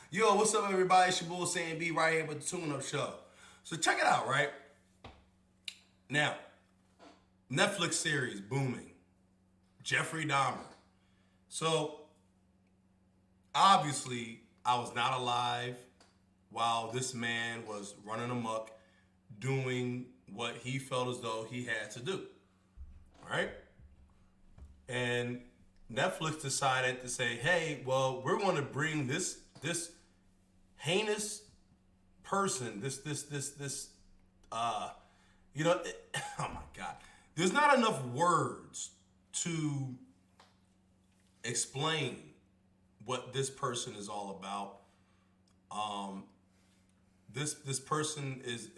Yo, what's up, everybody? It's your boy Sam B right here with the Tune Up Show. So check it out, right? Now, Netflix series booming. Jeffrey Dahmer. So obviously, I was not alive while this man was running amok, doing what he felt as though he had to do. All right? And Netflix decided to say, "Hey, well, we're going to bring this heinous person, this uh oh my god. There's not enough words to explain what this person is all about. Um this person is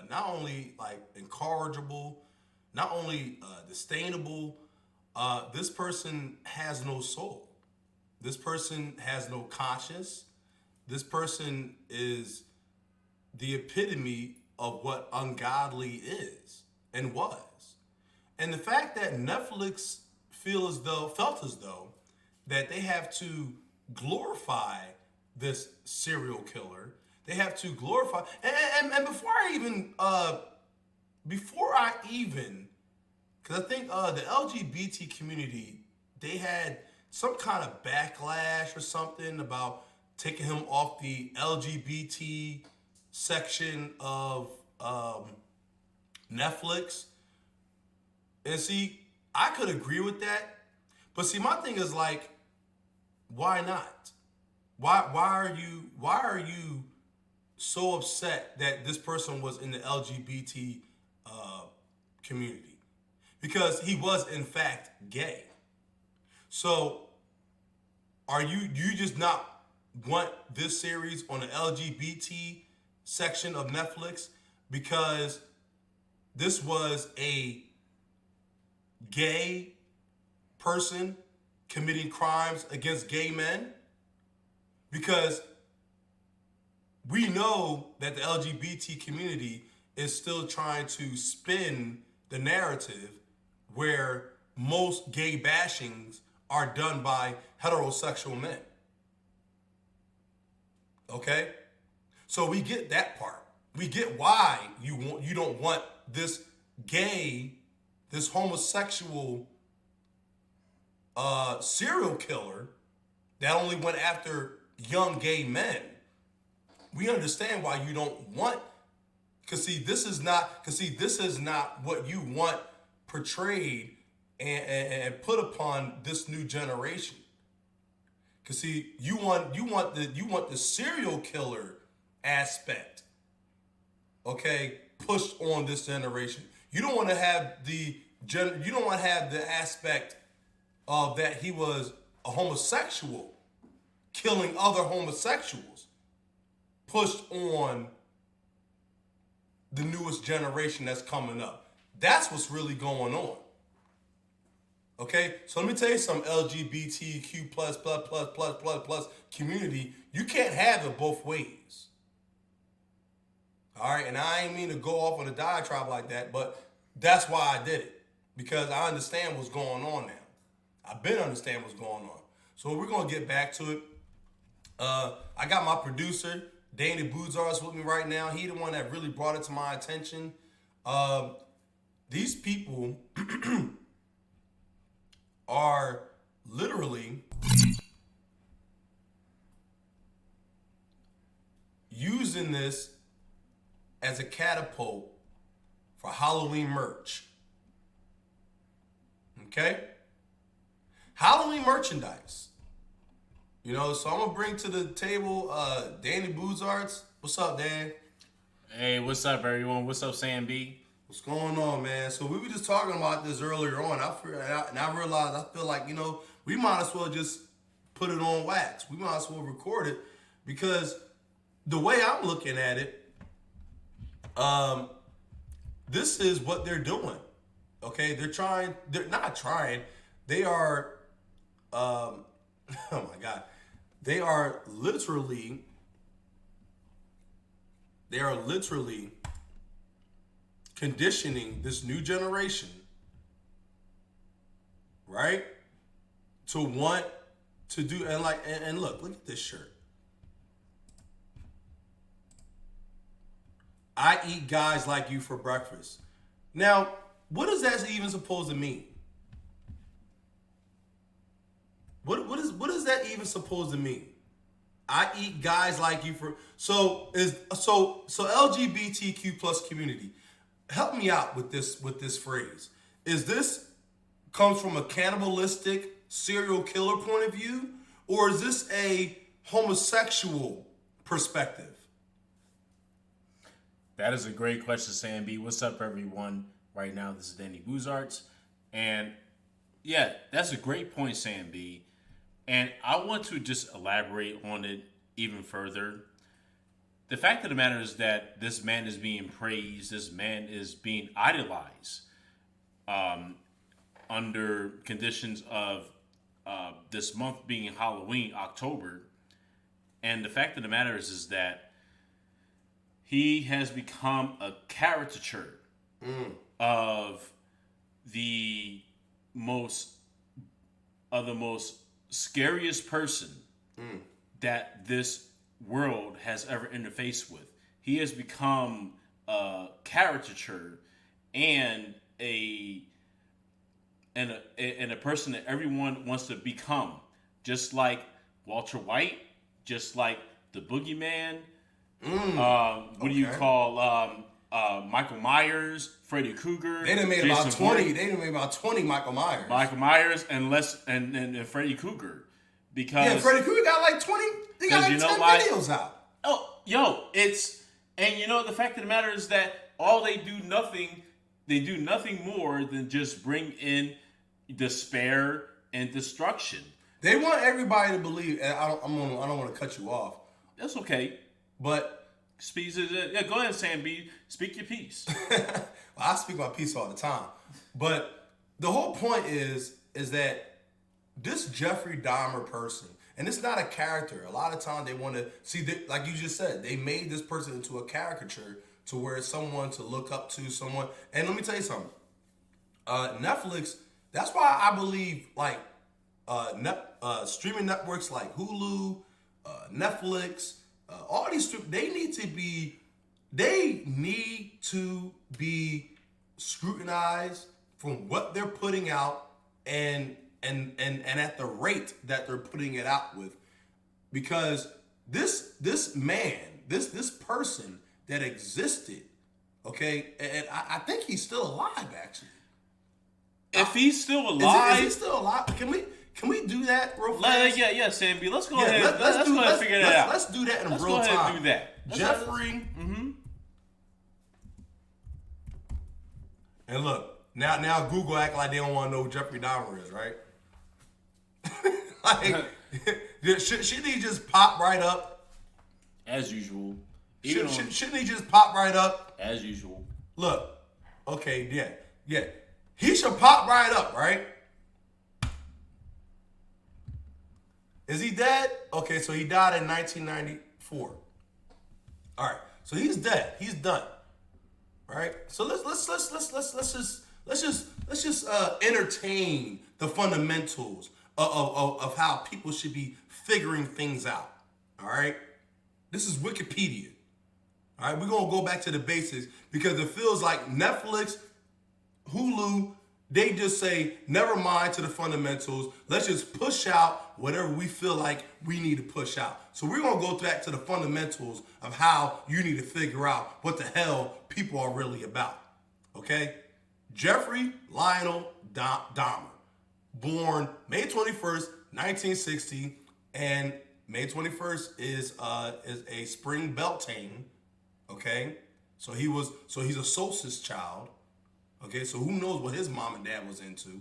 not only like incorrigible, not only disdainable, this person has no soul. This person has no conscience. This person is the epitome of what ungodly is and was. And the fact that Netflix felt as though that they have to glorify this serial killer. They have to glorify and before I even because I think the LGBT community, they had some kind of backlash or something about taking him off the LGBT section of Netflix. And see, I could agree with that. But see, my thing is like, why not? Why are you so upset that this person was in the LGBT community? Because he was in fact gay. So do you just not want this series on the LGBT section of Netflix because this was a gay person committing crimes against gay men? Because we know that the LGBT community is still trying to spin the narrative where most gay bashings are done by heterosexual men. Okay? So we get that part. We get why you don't want this gay, this homosexual serial killer that only went after young gay men. We understand why you don't want, because this is not what you want portrayed and put upon this new generation. Because see, you want the serial killer aspect, okay, pushed on this generation. You don't want to have the aspect of that he was a homosexual killing other homosexuals pushed on the newest generation that's coming up. That's what's really going on. Okay, so let me tell you something, LGBTQ plus community. You can't have it both ways. All right, and I ain't mean to go off on a diatribe like that, but that's why I did it, because I understand what's going on now. I've been understanding what's going on. So we're gonna get back to it. I got my producer Dani Boozarts with me right now. He the one that really brought it to my attention. These people are literally using this as a catapult for Halloween merch. Okay? Halloween merchandise. So I'm gonna bring to the table Dani Boozarts. What's up, Dan? Hey, what's up, everyone? What's up, Sam B? What's going on, man? So we were just talking about this earlier on. I realized I feel like we might as well just put it on wax. We might as well record it, because the way I'm looking at it, this is what they're doing. Okay, they're not trying. They are, oh my God, they are literally conditioning this new generation, right, to want to do, and look at this shirt. I eat guys like you for breakfast. Now, what is that even supposed to mean? What is that even supposed to mean? I eat guys like you for so LGBTQ plus community. Help me out with this phrase. Is this comes from a cannibalistic serial killer point of view, or is this a homosexual perspective? That is a great question, Sam B. What's up, everyone? Right now, this is Dani Boozarts. And yeah, that's a great point, Sam B. And I want to just elaborate on it even further. The fact of the matter is that this man is being praised, this man is being idolized under conditions of this month being Halloween, October. And the fact of the matter is that he has become a caricature of the most scariest person that this world has ever interfaced with. He has become a caricature and a person that everyone wants to become, just like Walter White, just like the Boogeyman. What do you call Michael Myers, Freddy Krueger? They done made Jason about 20. Voorhees, They done made about 20 Michael Myers. Michael Myers, and Freddy Krueger, because Freddy Krueger got like 20. They got like 10 videos out. Oh, the fact of the matter is that they do nothing more than just bring in despair and destruction. They want everybody to believe, and I don't want to cut you off. That's okay. But go ahead, Sam B. Speak your piece. well, I speak my piece all the time. But the whole point is that this Jeffrey Dahmer person, and it's not a character. A lot of times they want to see, like you just said, they made this person into a caricature to where it's someone to look up to, someone. And let me tell you something. Netflix. That's why I believe like streaming networks like Hulu, Netflix, all these they need to be scrutinized from what they're putting out and at the rate that they're putting it out with, because this person that existed, okay, and I think he's still alive actually. If he's still alive, is he still alive? Can we do that real fast? Yeah, Sam B. Let's go ahead. Let's go ahead and figure that out. Let's do that in real time. Let's go ahead and do that. Jeffrey. And look, now Google act like they don't want to know who Jeffrey Dahmer is, right? Like, shouldn't he just pop right up? As usual. Shouldn't he just pop right up? As usual. Look, okay, yeah. He should pop right up, right? Is he dead? Okay, so he died in 1994. All right, so he's dead. He's done. Right? So let's just entertain the fundamentals of how people should be figuring things out. All right? This is Wikipedia. All right, we're gonna go back to the basics because it feels like Netflix, Hulu, they just say, never mind to the fundamentals. Let's just push out whatever we feel like we need to push out. So we're going to go back to the fundamentals of how you need to figure out what the hell people are really about. Okay? Jeffrey Lionel Dahmer, born May 21st, 1960, and May 21st is a spring Beltane. Okay? So he's a solstice child. Okay, so who knows what his mom and dad was into?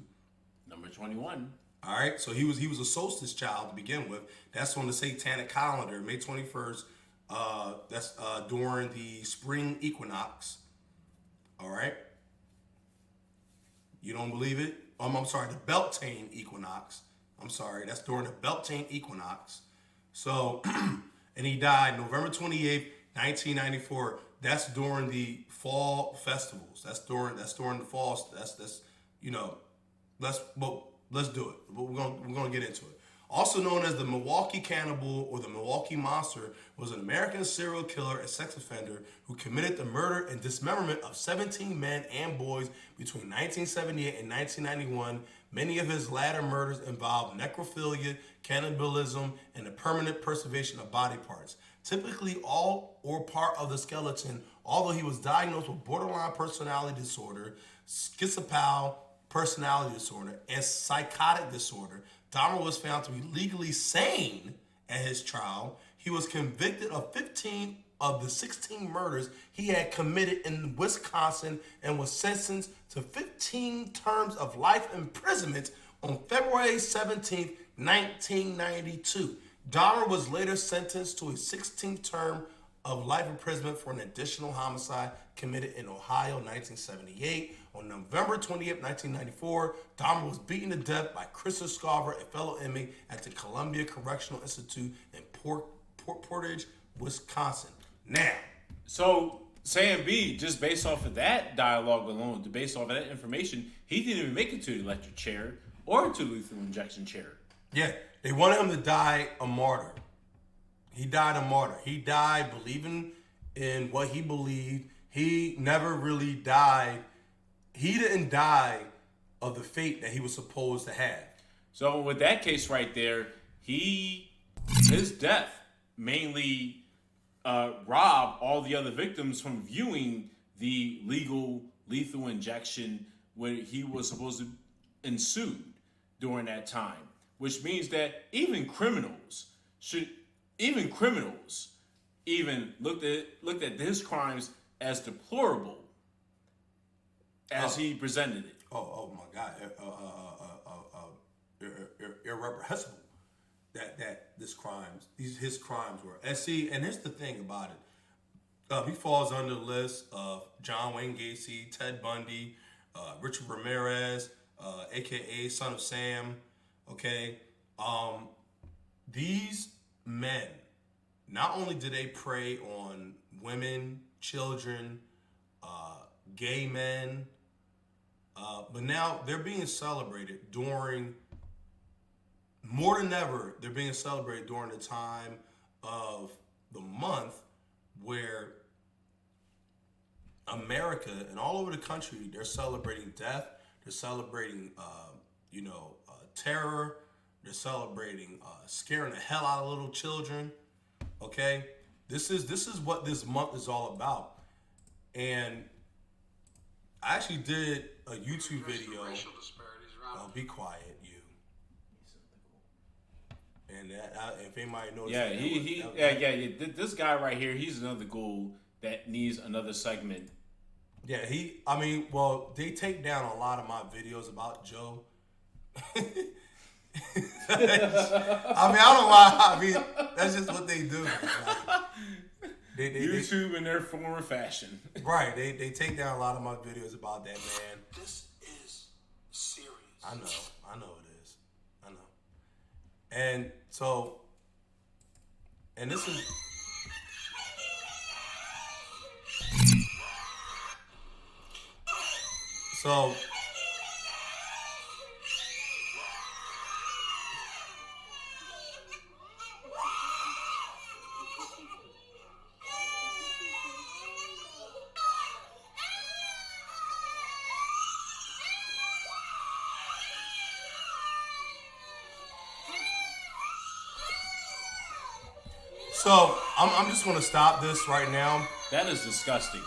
Number 21. All right, so he was a solstice child to begin with. That's on the Satanic calendar, May 21st. That's during the spring equinox. All right. You don't believe it? I'm sorry, the Beltane equinox. I'm sorry, that's during the Beltane equinox. So, and he died November 28th, 1994. That's during the fall festivals. That's during the fall. Let's do it. We're gonna get into it. Also known as the Milwaukee Cannibal or the Milwaukee Monster, was an American serial killer and sex offender who committed the murder and dismemberment of 17 men and boys between 1978 and 1991. Many of his latter murders involved necrophilia, cannibalism, and the permanent preservation of body parts, typically all or part of the skeleton. Although he was diagnosed with borderline personality disorder, schizopath personality disorder, and psychotic disorder, Dahmer was found to be legally sane at his trial. He was convicted of 15 of the 16 murders he had committed in Wisconsin and was sentenced to 15 terms of life imprisonment on February 17, 1992. Dahmer was later sentenced to a 16th term of life imprisonment for an additional homicide committed in Ohio, 1978. On November 28, 1994, Dahmer was beaten to death by Krista Scarver, a fellow inmate at the Columbia Correctional Institute in Portage, Wisconsin. Now, So Sam B, just based off of that dialogue alone, based off of that information, he didn't even make it to the electric chair or to the lethal injection chair. yeah, they wanted him to die a martyr. He died a martyr. He died believing in what he believed. He never really died. He didn't die of the fate that he was supposed to have. So with that case right there, his death mainly robbed all the other victims from viewing the legal lethal injection where he was supposed to ensue during that time, which means that even criminals looked at his crimes as deplorable as he presented it. Oh my God, irreprehensible. That his crimes were. And see, and here's the thing about it. He falls under the list of John Wayne Gacy, Ted Bundy, Richard Ramirez, aka Son of Sam. Okay, these men, not only did they prey on women, children, gay men, but now they're being celebrated during, more than ever, they're being celebrated during the time of the month where America and all over the country, they're celebrating death, they're celebrating, terror, they're celebrating scaring the hell out of little children. Okay, this is what this month is all about. And I actually did a YouTube video. Oh, be quiet, you. And if anybody knows, This guy right here, he's another ghoul that needs another segment. Yeah, they take down a lot of my videos about Joe. I don't know why. That's just what they do. Like, YouTube in their form or fashion. Right. They take down a lot of my videos about that, man. This is serious. I know it is. I know. And so, and this is. So. So I'm just gonna stop this right now. That is disgusting.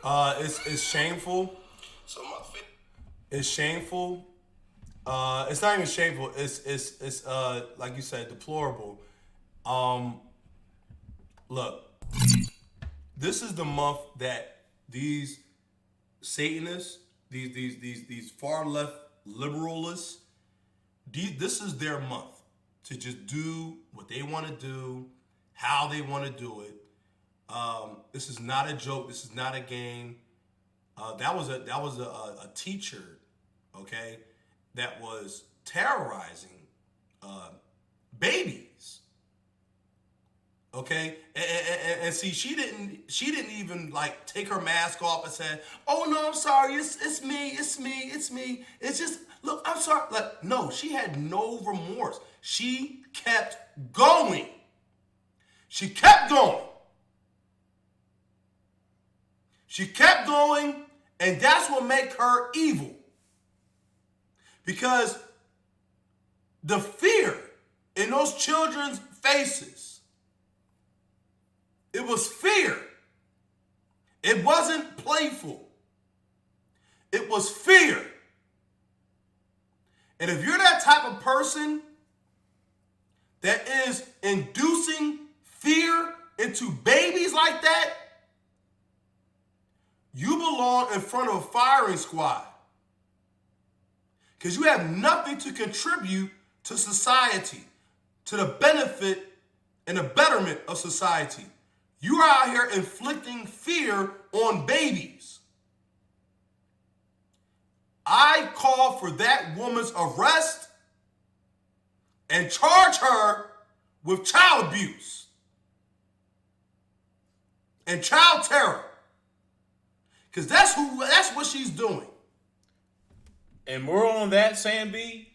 It's shameful. It's shameful. It's not even shameful. It's like you said, deplorable. Look, this is the month that these Satanists, these far left liberalists, this is their month to just do what they want to do, how they want to do it. This is not a joke. This is not a game. That was a teacher, okay, that was terrorizing babies, okay, and see, she didn't even take her mask off and say, "Oh no, I'm sorry, it's me. It's just Look, I'm sorry. Like, no, she had no remorse. She kept going. She kept going. She kept going, and that's what makes her evil. Because the fear in those children's faces, it was fear. It wasn't playful. It was fear. And if you're that type of person that is inducing fear into babies like that, you belong in front of a firing squad. Because you have nothing to contribute to society, to the benefit and the betterment of society. You are out here inflicting fear on babies. I call for that woman's arrest and charge her with child abuse and child terror. Because that's what she's doing. And more on that, Sam B,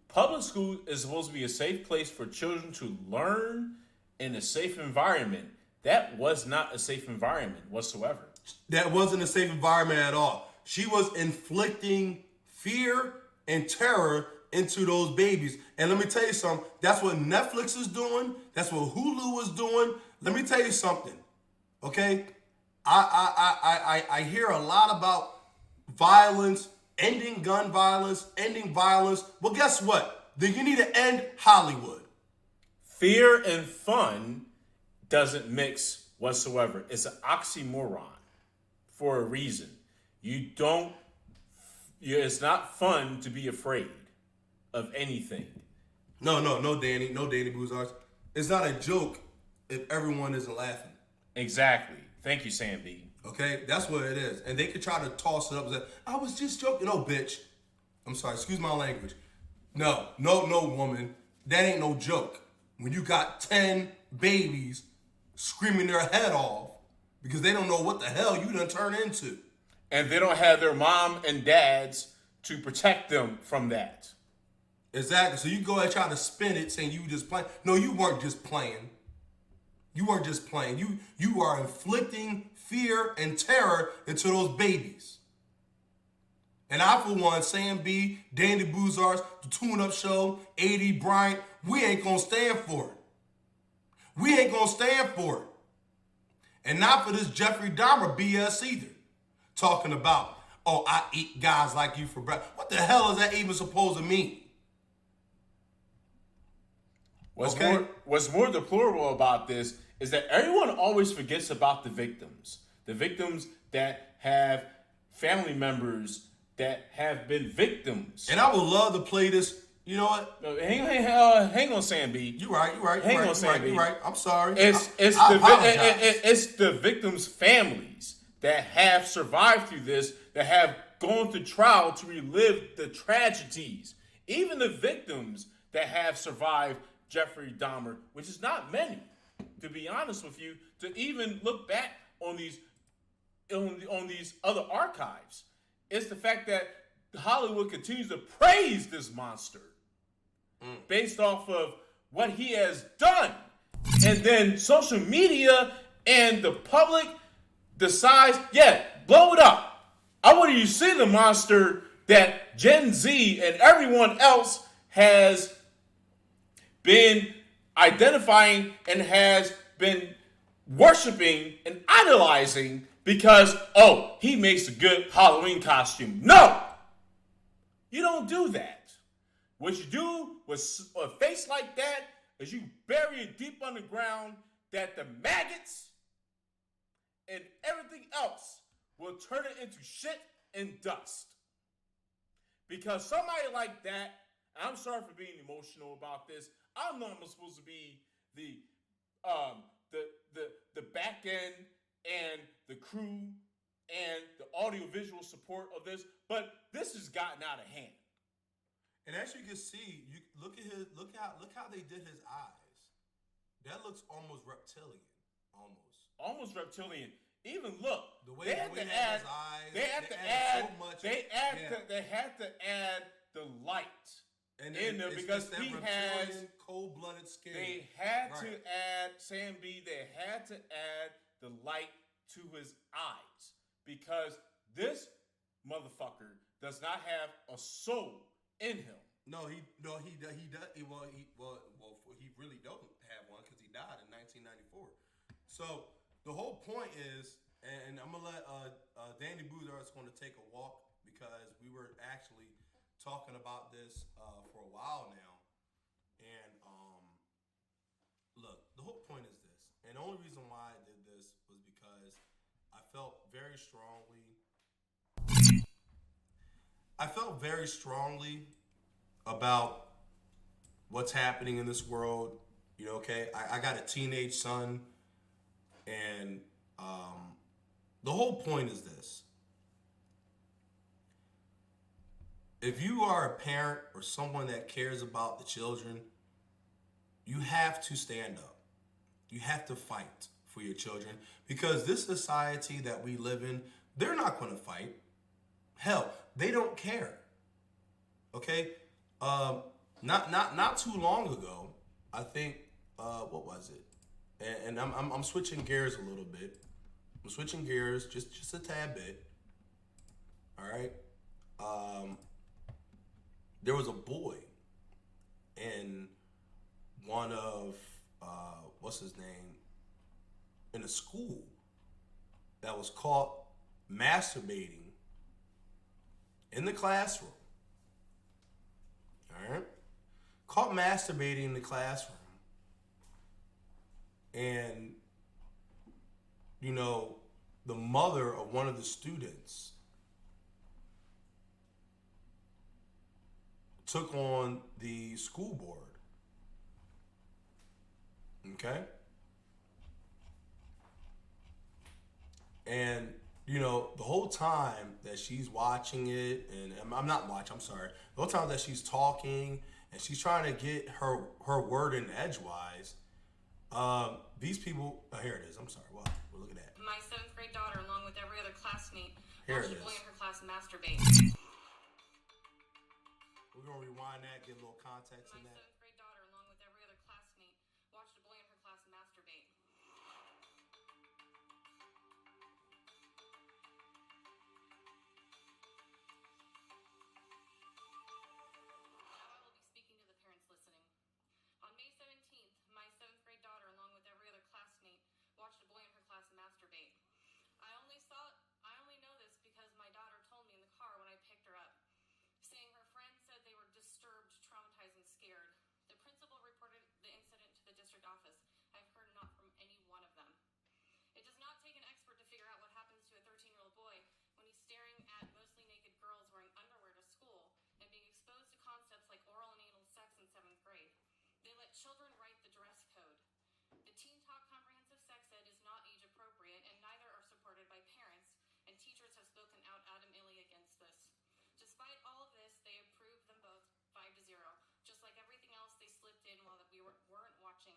public school is supposed to be a safe place for children to learn in a safe environment. That was not a safe environment whatsoever. That wasn't a safe environment at all. She was inflicting fear and terror into those babies. And let me tell you something. That's what Netflix is doing. That's what Hulu is doing. Let me tell you something. Okay? I hear a lot about violence, ending gun violence, ending violence. Well, guess what? Then you need to end Hollywood. Fear and fun doesn't mix whatsoever. It's an oxymoron for a reason. It's not fun to be afraid of anything. No, Dani Boozarts. It's not a joke if everyone isn't laughing. Exactly. Thank you, Sam B. Okay, that's what it is. And they could try to toss it up and say, I was just joking. No, bitch. I'm sorry, excuse my language. No, woman. That ain't no joke. When you got 10 babies screaming their head off because they don't know what the hell you done turned into. And they don't have their mom and dads to protect them from that. Exactly. So you go ahead and try to spin it saying you were just playing. No, you weren't just playing. You weren't just playing. You are inflicting fear and terror into those babies. And I, for one, Sam B, Dani Boozarts, the Tune Up Show, 80 Bryant, we ain't gonna stand for it. We ain't gonna stand for it. And not for this Jeffrey Dahmer BS either. Talking about, oh, I eat guys like you for breakfast. What the hell is that even supposed to mean? What's more deplorable about this is that everyone always forgets about the victims. The victims that have family members that have been victims. And I would love to play this. You know what? Hang on, Sam B. You're right. Hang on, Sam B. You're right. I'm sorry. It's the victims' families that have survived through this, that have gone to trial to relive the tragedies. Even the victims that have survived Jeffrey Dahmer, which is not many, to be honest with you, to even look back on these other archives. It's the fact that Hollywood continues to praise this monster based off of what he has done. And then social media and the public decides, blow it up. I want you to see the monster that Gen Z and everyone else has been identifying and has been worshiping and idolizing because, he makes a good Halloween costume. No! You don't do that. What you do with a face like that is you bury it deep underground that the maggots and everything else will turn it into shit and dust. Because somebody like that, and I'm sorry for being emotional about this, I'm not supposed to be the back end and the crew and the audio-visual support of this, but this has gotten out of hand. And as you can see, look how they did his eyes. That looks almost reptilian. Almost reptilian. even look. The way They the had way to he had his add. eyes, They had they to added add. so much. They Yeah. They had to add the light And in there because that he reptilian, has. cold-blooded skin. They had Right. to add Sam B. They had to add the light to his eyes because this motherfucker does not have a soul in him. He really don't have one because he died in 1994. So the whole point is, and I'm gonna let Dani Boozarts going to take a walk because we were actually talking about this for a while now, and look, the whole point is this, and the only reason why I did this was because I felt very strongly. About what's happening in this world. You know, okay, I got a teenage son, and the whole point is this. If you are a parent or someone that cares about the children, you have to stand up. You have to fight for your children because this society that we live in, they're not going to fight. Hell, they don't care. Okay, not too long ago, I think what was it? And I'm switching gears a little bit. I'm switching gears just a tad bit. All right. There was a boy in one of what's his name in a school that was caught masturbating in the classroom. All right, caught masturbating in the classroom, and the mother of one of the students took on the school board. Okay, and the whole time that she's watching it, and I'm not watching, I'm sorry. The whole time that she's talking and she's trying to get her word in edgewise, these people, here it is, I'm sorry, well, look at that. My 7th grade daughter, along with every other classmate, Here watched it a boy is. in her class masturbate. We're going to rewind that, get a little context My in that. 7th grade daughter, along with every other classmate, watched a boy in her class masturbate. Now I will be speaking to the parents listening. On May 17th, my 7th grade daughter, along with every other classmate, watched a boy in her class masturbate. I only know this because my daughter told me in the car when I picked her up, saying her friends said they were disturbed, traumatized, and scared. The principal reported the incident to the district office. I've heard not from any one of them. It does not take an expert to figure out what happens to a 13-year-old boy when he's staring at mostly naked girls wearing underwear to school and being exposed to concepts like oral and anal sex in 7th grade. They let children write the dress code. The Teen Talk Comprehensive Sex Ed is not age appropriate, and neither are supported by parents, and teachers have spoken out adamantly against this. Despite all of this, they approved them both 5-0. Just like everything else, they slipped in while we weren't watching.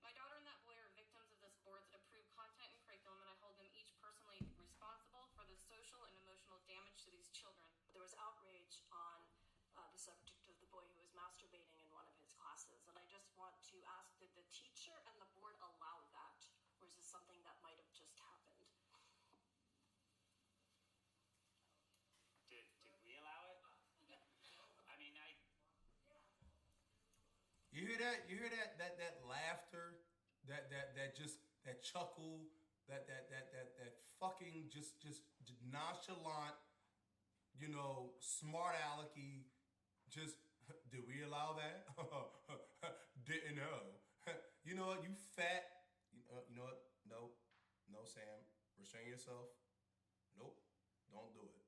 My daughter and that boy are victims of this board's approved content and curriculum, and I hold them each personally responsible for the social and emotional damage to these children. There was outrage on the subject of the boy who was masturbating in one of his classes, and I just want to ask, did the teacher and the board allow that, or is this something that might have just happened? Did we allow it? I mean, You hear that? You hear that laughter, that chuckle, that fucking just nonchalant, smart alecky. Just, did we allow that? Didn't know. You know what? You fat. You know what? No, Sam. Restrain yourself. Nope. Don't do it.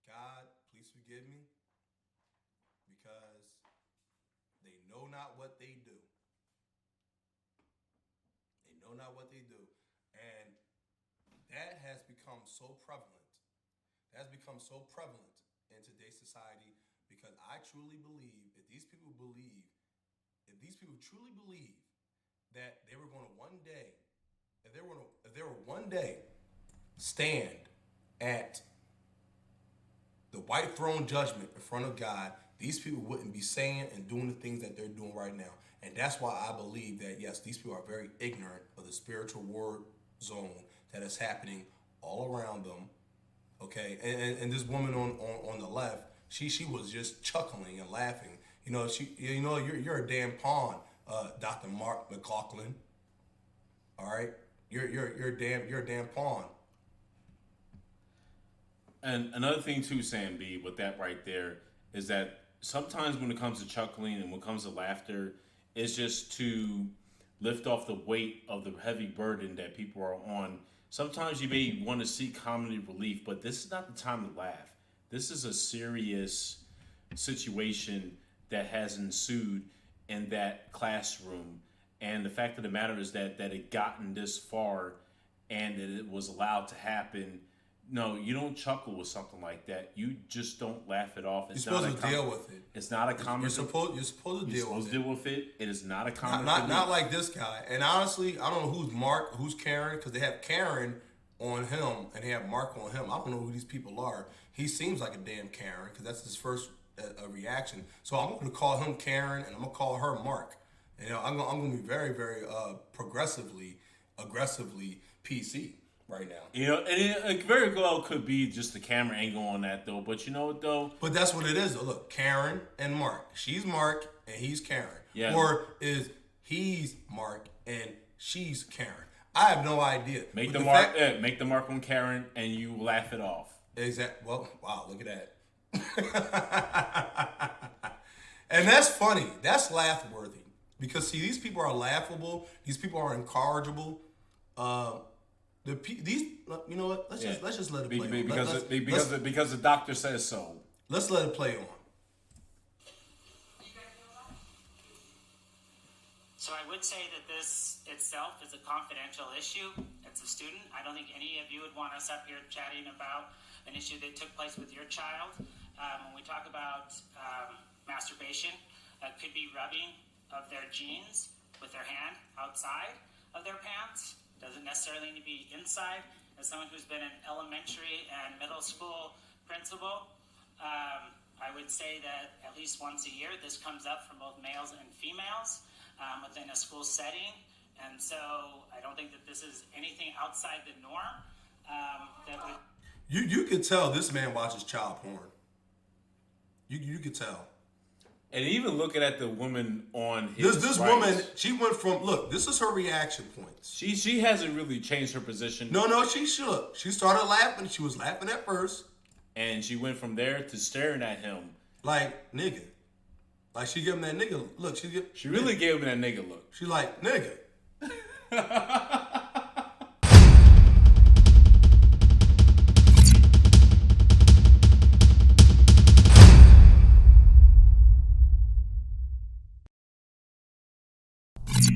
God, please forgive me, because they know not what they do. They know not what they do. And that has become so prevalent. That has become so prevalent in today's society, because I truly believe if these people truly believe that they were going to one day if they were one day stand at the white throne judgment in front of God, these people wouldn't be saying and doing the things that they're doing right now. And that's why I believe that, yes, these people are very ignorant of the spiritual war zone that is happening all around them. Okay, and this woman on the left, she was just chuckling and laughing. You're a damn pawn, Dr. Mark McLaughlin. All right, you're a damn pawn. And another thing too, Sam B, with that right there, is that sometimes when it comes to chuckling and when it comes to laughter, it's just to lift off the weight of the heavy burden that people are on. Sometimes you may want to seek comedy relief, but this is not the time to laugh. This is a serious situation that has ensued in that classroom. And the fact of the matter is that it gotten this far and that it was allowed to happen. No, you don't chuckle with something like that. You just don't laugh it off. You're supposed to deal with it. It's not a comic. You're supposed to deal with it. It is not a comic. Not like this guy. And honestly, I don't know who's Mark, who's Karen, because they have Karen on him and they have Mark on him. I don't know who these people are. He seems like a damn Karen because that's his first reaction. So I'm going to call him Karen and I'm going to call her Mark. And I'm going to be very, very aggressively PC right now. And it very well could be just the camera angle on that, though. But you know what, though? But that's what it is, though. Look, Karen and Mark. She's Mark and he's Karen. Yeah. Or is he's Mark and she's Karen? I have no idea. Make the mark on Karen and you laugh it off. Exactly. Well, wow, look at that. And that's funny. That's laugh worthy. Because see, these people are laughable. These people are incorrigible. You know what? Let's just let it play on. Because the doctor says so. Let's let it play on. So I would say that this itself is a confidential issue. As a student, I don't think any of you would want us up here chatting about an issue that took place with your child. When we talk about masturbation, it could be rubbing of their jeans with their hand outside of their pants. Doesn't necessarily need to be inside. As someone who's been an elementary and middle school principal, I would say that at least once a year this comes up for both males and females within a school setting. And so I don't think that this is anything outside the norm. You could tell this man watches child porn. You could tell. And even looking at the woman on his this right, woman, she went from this is her reaction points. She hasn't really changed her position. No, she shook. She started laughing. She was laughing at first, and she went from there to staring at him like nigga. Like she gave him that nigga look. She really gave him that nigga look. She like nigga.